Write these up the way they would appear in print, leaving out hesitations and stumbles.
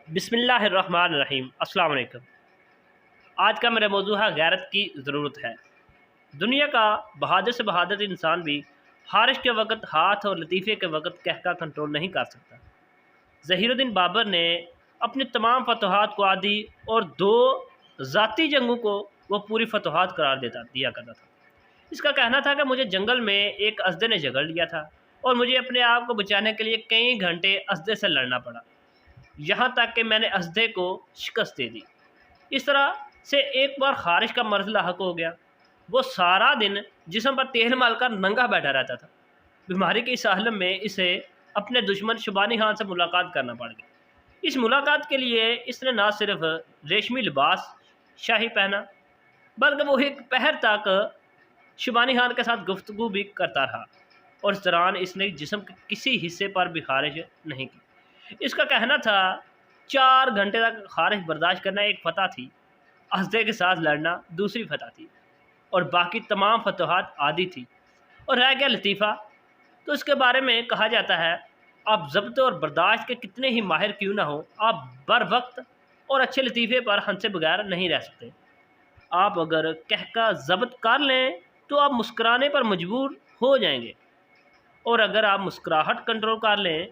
बिस्मिल्लाहिर्रहमानिर्रहीम अस्सलाम वालेकुम। आज का मेरा मौजू है गैरत की ज़रूरत है। दुनिया का बहादुर से बहादुर इंसान भी हारिश के वक़्त हाथ और लतीफ़े के वक़्त कहका कंट्रोल नहीं कर सकता। ज़हीरुद्दीन बाबर ने अपनी तमाम फतवाहत को आदी और दो ज़ाती जंगों को वो पूरी फतवाहत करार देता दिया करता था। इसका कहना था कि मुझे जंगल में एक अस्दे ने झगड़ लिया था और मुझे अपने आप को बचाने के लिए कई घंटे अस्दे से लड़ना पड़ा, यहाँ तक कि मैंने अस्दे को शिकस्त दे दी। इस तरह से एक बार खारिश का मर्ज़ लाहक हो गया। वो सारा दिन जिस्म पर तेल मालकर नंगा बैठा रहता था। बीमारी के इस आलम में इसे अपने दुश्मन शुबानी खान से मुलाकात करना पड़ गई। इस मुलाकात के लिए इसने ना सिर्फ रेशमी लिबास शाही पहना, बल्कि वो एक पहर तक शुबानी खान के साथ गुफ्तगू भी करता रहा और इस दौरान इसने जिस्म के किसी हिस्से पर भी खारिश नहीं की। इसका कहना था 4 घंटे तक खारिश बर्दाश्त करना एक फ़तह थी, अस्दे के साथ लड़ना दूसरी फ़तह थी और बाकी तमाम फतवाहत आदी थी। और रह गया लतीफ़ा, तो इसके बारे में कहा जाता है, आप ज़ब्त और बर्दाश्त के कितने ही माहिर क्यों ना हो, आप बर वक्त और अच्छे लतीफ़े पर हंसे बगैर नहीं रह सकते। आप अगर कहका ज़ब्त कर लें तो आप मुस्कुराने पर मजबूर हो जाएंगे, और अगर आप मुस्कुराहट कंट्रोल कर लें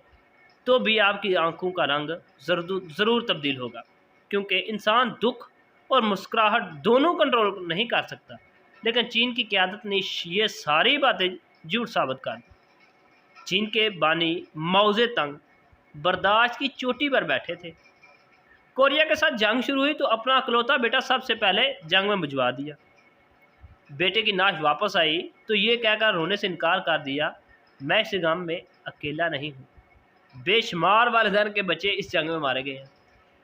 तो भी आपकी आंखों का रंग ज़रूर तब्दील होगा, क्योंकि इंसान दुख और मुस्कुराहट दोनों कंट्रोल नहीं कर सकता। लेकिन चीन की क़यादत ने ये सारी बातें झूठ साबित कर दी। चीन के बानी माओ ज़ेतुंग बर्दाश्त की चोटी पर बैठे थे। कोरिया के साथ जंग शुरू हुई तो अपना अकलौता बेटा सबसे पहले जंग में भिजवा दिया। बेटे की नाश वापस आई तो ये कहकर रोने से इनकार कर दिया, मैं इस गम में अकेला नहीं हूँ। बेशुमार वालिदैन के बच्चे इस जंग में मारे गए हैं,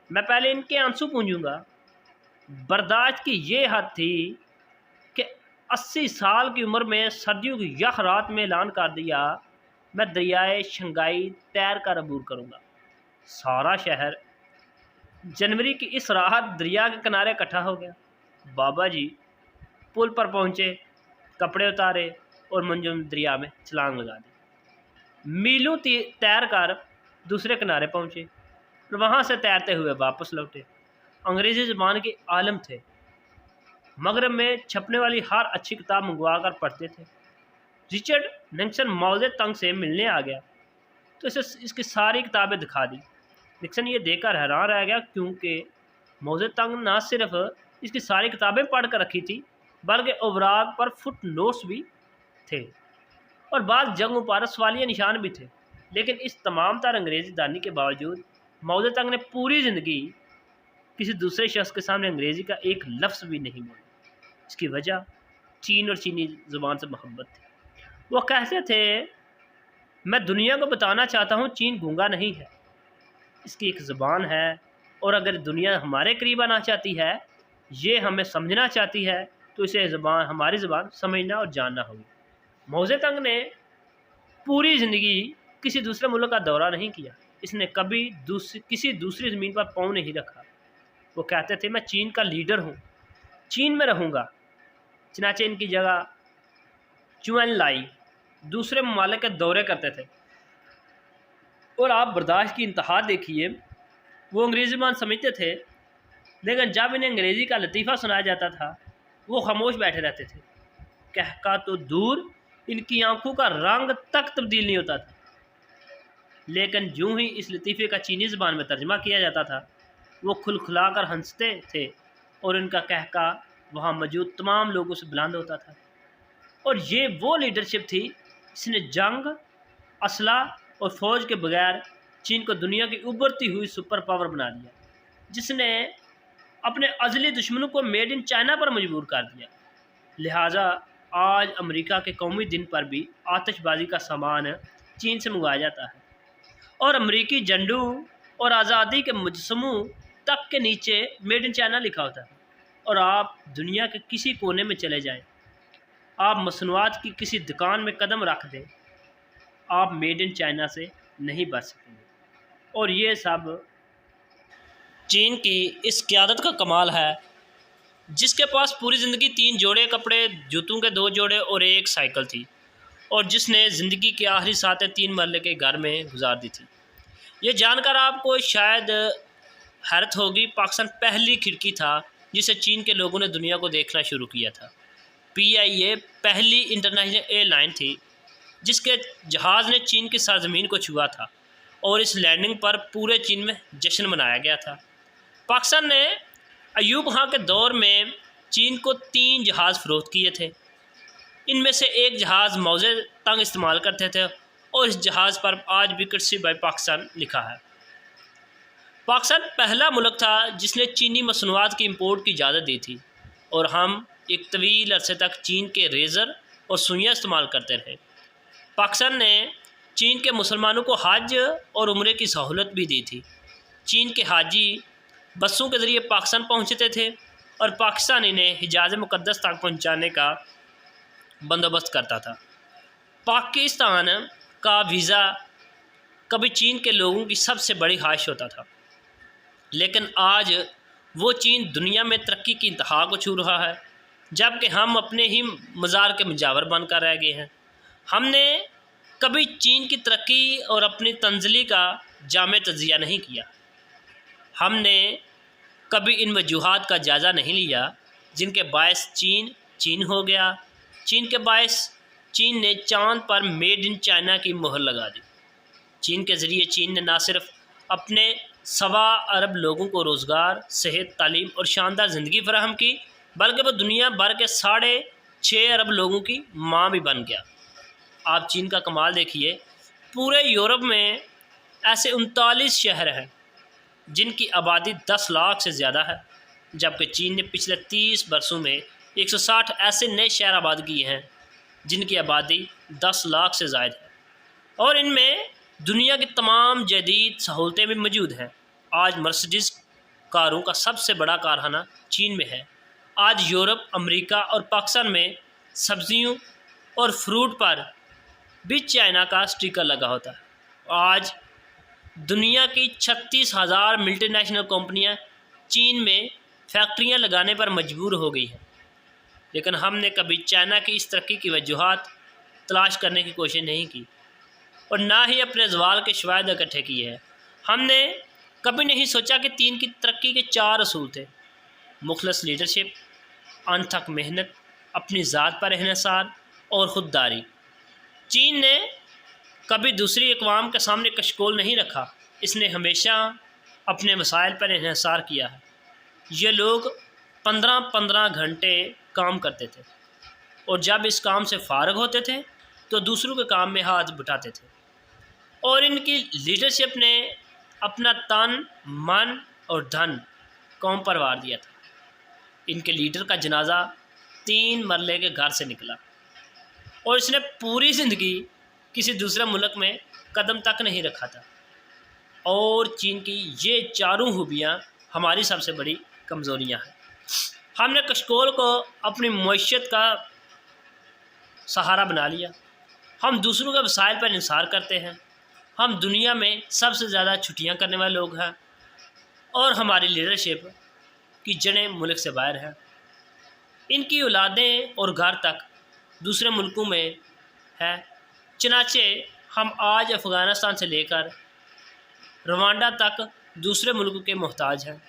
मैं पहले इनके आंसू पूंजूंगा। बर्दाश्त की ये हद थी कि 80 साल की उम्र में सर्दियों की यख रात में ऐलान कर दिया, मैं दरियाए शंघाई तैर कर अबूर करूंगा। सारा शहर जनवरी की इस रात दरिया के किनारे इकट्ठा हो गया। बाबा जी पुल पर पहुंचे, कपड़े उतारे और मंजूम दरिया में छलांग लगा दी। मीलों तैर कर दूसरे किनारे पहुंचे और वहां से तैरते हुए वापस लौटे। अंग्रेज़ी ज़बान के आलम थे, मगरब में छपने वाली हर अच्छी किताब मंगवा कर पढ़ते थे। रिचर्ड निक्सन माओ ज़ेतुंग से मिलने आ गया तो इसे इसकी सारी किताबें दिखा दी। निक्सन ये देखकर हैरान रह गया, क्योंकि माओ ज़ेतुंग न सिर्फ इसकी सारी किताबें पढ़ कर रखी थी, बल्कि ओवराग पर फुट नोट्स भी थे और बाद जंगों पर सवालिया निशान भी थे। लेकिन इस तमाम तर अंग्रेज़ी दानी के बावजूद माओ ज़ेतुंग ने पूरी ज़िंदगी किसी दूसरे शख्स के सामने अंग्रेज़ी का एक लफ्ज़ भी नहीं बोला। इसकी वजह चीन और चीनी ज़ुबान से मोहब्बत थी। वो कहते थे, मैं दुनिया को बताना चाहता हूँ चीन गूंगा नहीं है, इसकी एक ज़ुबान है, और अगर दुनिया हमारे करीब आना चाहती है, ये हमें समझना चाहती है, तो इसे हमारी ज़ुबान समझना और जानना होगी। माओ ज़ेतुंग ने पूरी ज़िंदगी किसी दूसरे मुल्क का दौरा नहीं किया, इसने कभी किसी दूसरी ज़मीन पर पाँव नहीं रखा। वो कहते थे, मैं चीन का लीडर हूँ, चीन में रहूँगा। चनाचे इनकी जगह चुएन लाई दूसरे ममालिक के दौरे करते थे, और आप बर्दाश्त की इंतहा देखिए। वो अंग्रेज़ी ज़बान समझते थे, लेकिन जब इन्हें अंग्रेज़ी का लतीफ़ा सुनाया जाता था वो खामोश बैठे रहते थे। कहका तो दूर, इनकी आंखों का रंग तक तब्दील नहीं होता था। लेकिन यूँ ही इस लतीफ़े का चीनी ज़बान में तर्जमा किया जाता था, वो खुलखुला कर हंसते थे और इनका कहका वहाँ मौजूद तमाम लोगों से बुलंद होता था। और ये वो लीडरशिप थी जिसने जंग, असला और फ़ौज के बगैर चीन को दुनिया की उभरती हुई सुपर पावर बना दिया, जिसने अपने अज़ली दुश्मनों को मेड इन चाइना पर मजबूर कर दिया। लिहाजा आज अमेरिका के कौमी दिन पर भी आतिशबाजी का सामान चीन से मंगवाया जाता है, और अमेरिकी झंडू और आज़ादी के मुजस्समों तक के नीचे मेड इन चाइना लिखा होता है। और आप दुनिया के किसी कोने में चले जाएं, आप मसनूआत की किसी दुकान में कदम रख दें, आप मेड इन चाइना से नहीं बच सकेंगे। और ये सब चीन की इस क़यादत का कमाल है, जिसके पास पूरी ज़िंदगी 3 जोड़े कपड़े, जूतों के 2 जोड़े और एक साइकिल थी, और जिसने ज़िंदगी की आखिरी सातें 3 महल्ले के घर में गुजार दी थी। ये जानकर आपको शायद हैरत होगी, पाकिस्तान पहली खिड़की था जिसे चीन के लोगों ने दुनिया को देखना शुरू किया था। PIA पहली इंटरनेशनल एयरलाइन थी जिसके जहाज़ ने चीन की सरजमीन को छुआ था और इस लैंडिंग पर पूरे चीन में जश्न मनाया गया था। पाकिस्तान ने अयूब खां के दौर में चीन को 3 जहाज़ फ़रोख्त किए थे। इनमें से एक जहाज़ मौजे तंग इस्तेमाल करते थे और इस जहाज़ पर आज भी कृषि बाय पाकिस्तान लिखा है। पाकिस्तान पहला मुल्क था जिसने चीनी मसनूआत की इंपोर्ट की इजाज़त दी थी और हम एक तवील अरसे तक चीन के रेज़र और सुइयाँ इस्तेमाल करते रहे। पाकिस्तान ने चीन के मुसलमानों को हज और उम्रे की सहूलत भी दी थी। चीन के हाजी बसों के ज़रिए पाकिस्तान पहुँचते थे और पाकिस्तान इन्हें हिजाज़ मुक़द्दस तक पहुँचाने का बंदोबस्त करता था। पाकिस्तान का वीज़ा कभी चीन के लोगों की सबसे बड़ी ख्वाहिश होता था, लेकिन आज वो चीन दुनिया में तरक्की की इंतहा को छू रहा है, जबकि हम अपने ही मज़ार के मुजावर बनकर रह गए हैं। हमने कभी चीन की तरक्की और अपनी तंज़ली का जामे तजिया नहीं किया। हमने कभी इन वजूहात का जायज़ा नहीं लिया जिनके बायस चीन हो गया। चीन के बायस चीन ने चाँद पर मेड इन चाइना की मोहर लगा दी। चीन के ज़रिए चीन ने न सिर्फ अपने 1.25 अरब लोगों को रोज़गार, सेहत, तालीम और शानदार ज़िंदगी फराहम की, बल्कि वो दुनिया भर के 6.5 अरब लोगों की माँ भी बन गया। आप चीन का कमाल देखिए, पूरे यूरोप में ऐसे 39 शहर हैं जिनकी आबादी 10 लाख से ज़्यादा है, जबकि चीन ने पिछले 30 बरसों में 160 ऐसे नए शहर आबाद किए हैं जिनकी आबादी 10 लाख से ज़ायद है और इनमें दुनिया की तमाम जदीद सहूलतें भी मौजूद हैं। आज मर्सिडीज़ कारों का सबसे बड़ा कारखाना चीन में है। आज यूरोप, अमेरिका और पाकिस्तान में सब्जियों और फ्रूट पर भी चाइना का स्टिकर लगा होता है। आज दुनिया की 36,000 मल्टीनेशनल कंपनियां चीन में फैक्ट्रियां लगाने पर मजबूर हो गई हैं, लेकिन हमने कभी चाइना की इस तरक्की की वजूहात तलाश करने की कोशिश नहीं की और ना ही अपने ज़वाल के शवाहिद इकट्ठे किए हैं। हमने कभी नहीं सोचा कि चीन की तरक्की के 4 असूल थे: मुखलस लीडरशिप, अनथक मेहनत, अपनी ज़ात पर इन्हिसार और ख़ुददारी। चीन ने कभी दूसरी अक़वाम के सामने कशकोल नहीं रखा। इसने हमेशा अपने मसाइल पर इन्हिसार किया है। ये लोग 15-15 घंटे काम करते थे और जब इस काम से फ़ारग होते थे तो दूसरों के काम में हाथ बटाते थे और इनकी लीडरशिप ने अपना तन, मन और धन कौम पर वार दिया था। इनके लीडर का जनाजा 3 मरले के घर से निकला और इसने पूरी ज़िंदगी किसी दूसरे मुल्क में कदम तक नहीं रखा था। और चीन की ये चारों खूबियाँ हमारी सबसे बड़ी कमज़ोरियाँ हैं। हमने कशकोल को अपनी मईशत का सहारा बना लिया। हम दूसरों के वसाइल पर इंसार करते हैं। हम दुनिया में सबसे ज़्यादा छुट्टियां करने वाले लोग हैं और हमारी लीडरशिप की जड़ें मुल्क से बाहर हैं। इनकी औलादें और घर तक दूसरे मुल्कों में है। चनाचे हम आज अफ़गानिस्तान से लेकर रवांडा तक दूसरे मुल्कों के मोहताज हैं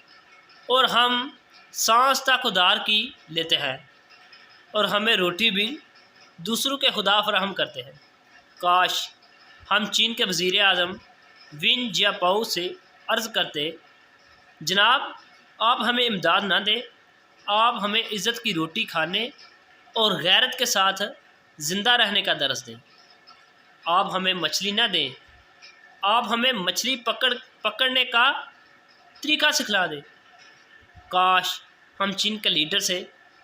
और हम सांस तक उधार की लेते हैं और हमें रोटी भी दूसरों के खुदा फराहम करते हैं। काश हम चीन के वज़ीर आज़म विन जियापाओ से अर्ज़ करते, जनाब आप हमें इमदाद ना दें, आप हमें इज़्ज़त की रोटी खाने और गैरत के साथ ज़िंदा रहने का दर्स दें। आप हमें मछली ना दें, आप हमें मछली पकड़ने का तरीका सिखला दें। काश हम चीन के लीडर से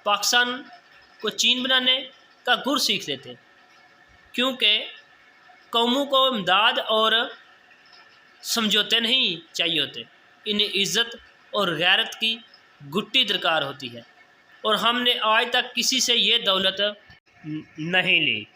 पाकिस्तान को चीन बनाने का गुर सीख लेते, क्योंकि कौमों को इमदाद और समझौते नहीं चाहिए होते, इन्हें इज़्ज़त और गैरत की गुट्टी दरकार होती है और हमने आज तक किसी से ये दौलत नहीं ली।